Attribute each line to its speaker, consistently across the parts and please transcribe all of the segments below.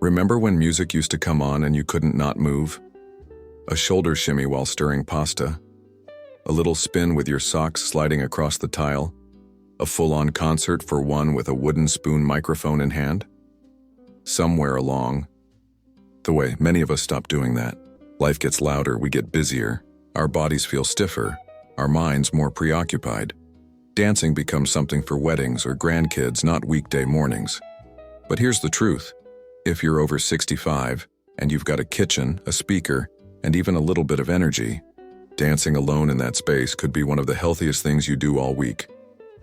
Speaker 1: Remember when music used to come on and you couldn't not move? A shoulder shimmy while stirring pasta? A little spin with your socks sliding across the tile? A full-on concert for one with a wooden spoon microphone in hand? Somewhere along the way, many of us stop doing that. Life gets louder, we get busier, our bodies feel stiffer, our minds more preoccupied. Dancing becomes something for weddings or grandkids, not weekday mornings. But here's the truth. If you're over 65 and you've got a kitchen, a speaker, and even a little bit of energy, dancing alone in that space could be one of the healthiest things you do all week.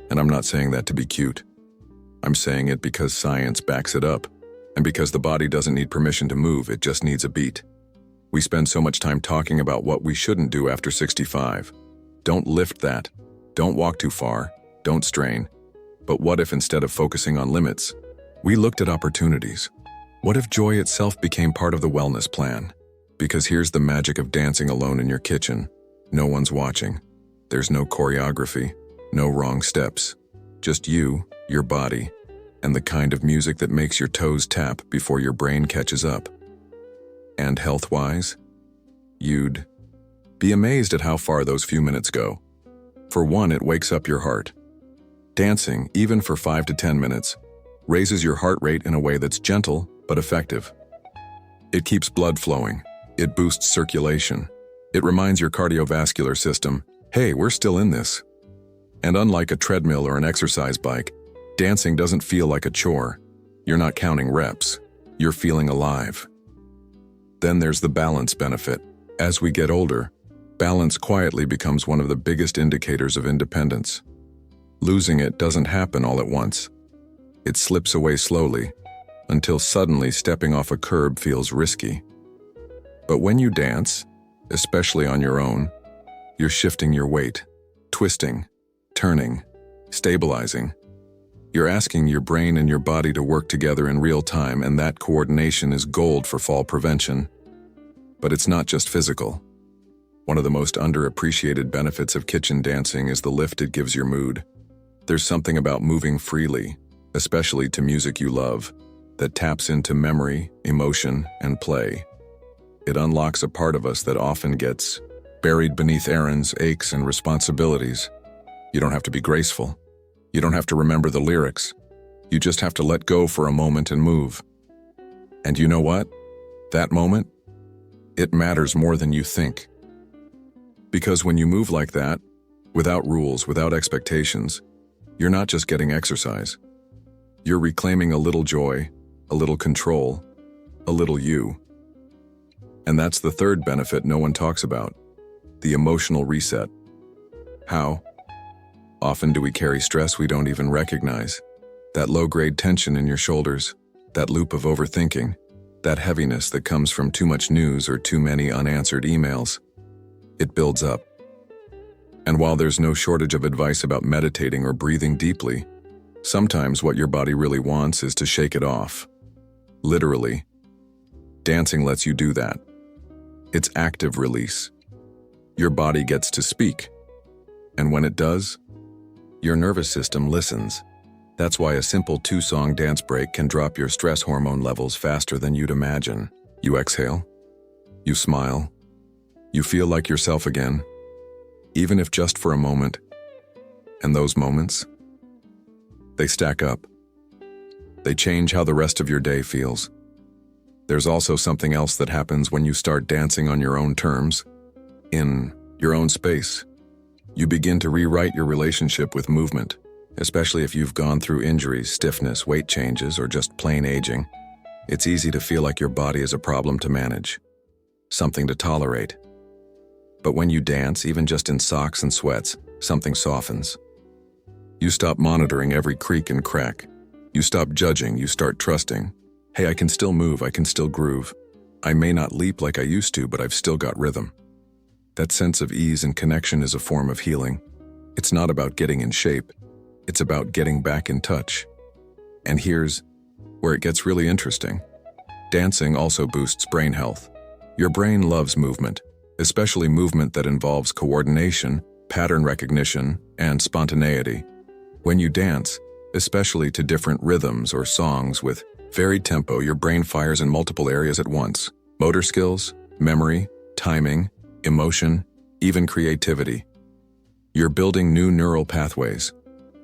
Speaker 1: And I'm not saying that to be cute. I'm saying it because science backs it up, and because the body doesn't need permission to move, it just needs a beat. We spend so much time talking about what we shouldn't do after 65. Don't lift that. Don't walk too far. Don't strain. But what if instead of focusing on limits, we looked at opportunities? What if joy itself became part of the wellness plan? Because here's the magic of dancing alone in your kitchen. No one's watching. There's no choreography, no wrong steps. Just you, your body, and the kind of music that makes your toes tap before your brain catches up. And health-wise, you'd be amazed at how far those few minutes go. For one, it wakes up your heart. Dancing, even for 5 to 10 minutes, raises your heart rate in a way that's gentle but effective. It keeps blood flowing. It boosts circulation. It reminds your cardiovascular system, hey, we're still in this. And unlike a treadmill or an exercise bike, dancing doesn't feel like a chore. You're not counting reps. You're feeling alive. Then there's the balance benefit. As we get older, balance quietly becomes one of the biggest indicators of independence. Losing it doesn't happen all at once. It slips away slowly, until suddenly stepping off a curb feels risky. But when you dance, especially on your own, you're shifting your weight, twisting, turning, stabilizing. You're asking your brain and your body to work together in real time, and that coordination is gold for fall prevention. But it's not just physical. One of the most underappreciated benefits of kitchen dancing is the lift it gives your mood. There's something about moving freely, especially to music you love, that taps into memory, emotion, and play. It unlocks a part of us that often gets buried beneath errands, aches, and responsibilities. You don't have to be graceful. You don't have to remember the lyrics. You just have to let go for a moment and move. And you know what? That moment, it matters more than you think. Because when you move like that, without rules, without expectations, you're not just getting exercise. You're reclaiming a little joy, a little control, a little you. And that's the third benefit no one talks about, the emotional reset. How? Often do we carry stress we don't even recognize? That low-grade tension in your shoulders, that loop of overthinking, that heaviness that comes from too much news or too many unanswered emails. It builds up. And while there's no shortage of advice about meditating or breathing deeply, sometimes what your body really wants is to shake it off. Literally. Dancing lets you do that. It's active release. Your body gets to speak. And when it does, your nervous system listens. That's why a simple 2-song dance break can drop your stress hormone levels faster than you'd imagine. You exhale. You smile. You feel like yourself again, even if just for a moment. And those moments, they stack up. They change how the rest of your day feels. There's also something else that happens when you start dancing on your own terms, in your own space. You begin to rewrite your relationship with movement, especially if you've gone through injuries, stiffness, weight changes, or just plain aging. It's easy to feel like your body is a problem to manage, something to tolerate. But when you dance, even just in socks and sweats, something softens. You stop monitoring every creak and crack. You stop judging, you start trusting. Hey, I can still move, I can still groove. I may not leap like I used to, but I've still got rhythm. That sense of ease and connection is a form of healing. It's not about getting in shape. It's about getting back in touch. And here's where it gets really interesting. Dancing also boosts brain health. Your brain loves movement, especially movement that involves coordination, pattern recognition, and spontaneity. When you dance, especially to different rhythms or songs with Varied tempo, your brain fires in multiple areas at once. Motor skills, memory, timing, emotion, even creativity. You're building new neural pathways,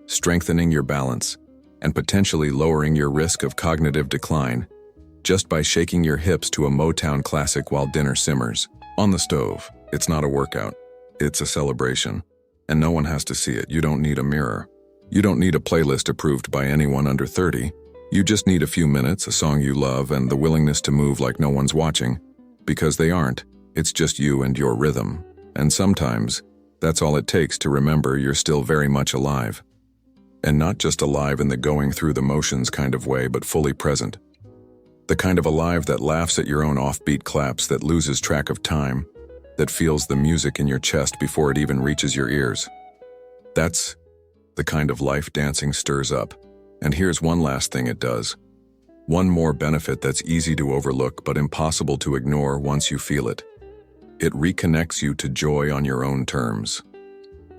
Speaker 1: strengthening your balance, and potentially lowering your risk of cognitive decline just by shaking your hips to a Motown classic while dinner simmers on the stove. It's not a workout, it's a celebration. And no one has to see it. You don't need a mirror. You don't need a playlist approved by anyone under 30. You just need a few minutes, a song you love, and the willingness to move like no one's watching. Because they aren't. It's just you and your rhythm. And sometimes, that's all it takes to remember you're still very much alive. And not just alive in the going through the motions kind of way, but fully present. The kind of alive that laughs at your own offbeat claps, that loses track of time, that feels the music in your chest before it even reaches your ears. That's the kind of life dancing stirs up. And here's one last thing it does. One more benefit that's easy to overlook but impossible to ignore once you feel it. It reconnects you to joy on your own terms.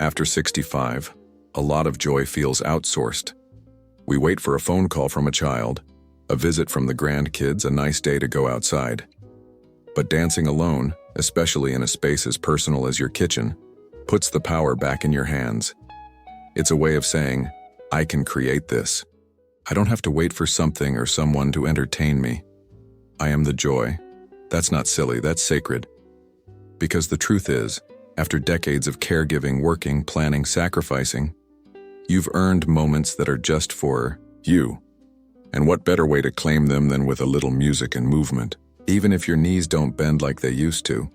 Speaker 1: After 65, a lot of joy feels outsourced. We wait for a phone call from a child, a visit from the grandkids, a nice day to go outside. But dancing alone, especially in a space as personal as your kitchen, puts the power back in your hands. It's a way of saying, I can create this. I don't have to wait for something or someone to entertain me. I am the joy. That's not silly, that's sacred. Because the truth is, after decades of caregiving, working, planning, sacrificing, you've earned moments that are just for you. And what better way to claim them than with a little music and movement? Even if your knees don't bend like they used to,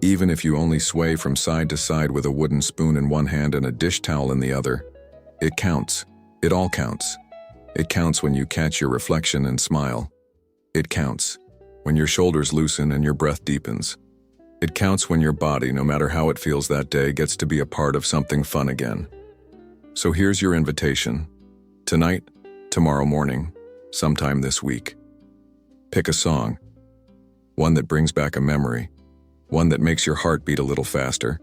Speaker 1: even if you only sway from side to side with a wooden spoon in one hand and a dish towel in the other, it counts. It all counts. It counts when you catch your reflection and smile. It counts when your shoulders loosen and your breath deepens. It counts when your body, no matter how it feels that day, gets to be a part of something fun again. So here's your invitation. Tonight, tomorrow morning, sometime this week. Pick a song. One that brings back a memory. One that makes your heart beat a little faster.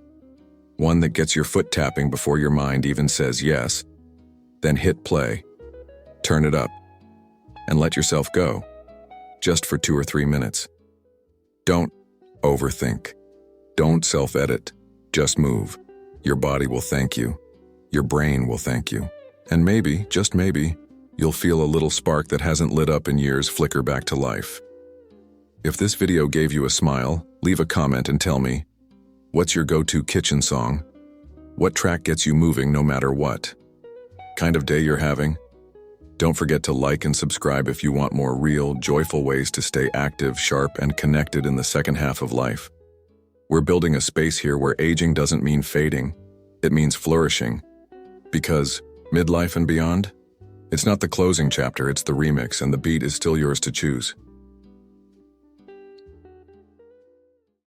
Speaker 1: One that gets your foot tapping before your mind even says yes. Then hit play. Turn it up. And let yourself go. Just for 2 or 3 minutes. Don't overthink. Don't self-edit. Just move. Your body will thank you. Your brain will thank you. And maybe, just maybe, you'll feel a little spark that hasn't lit up in years flicker back to life. If this video gave you a smile, leave a comment and tell me, what's your go-to kitchen song? What track gets you moving no matter what kind of day you're having? Don't forget to like and subscribe if you want more real, joyful ways to stay active, sharp, and connected in the second half of life. We're building a space here where aging doesn't mean fading, it means flourishing. Because midlife and beyond, it's not the closing chapter, it's the remix, and the beat is still yours to choose.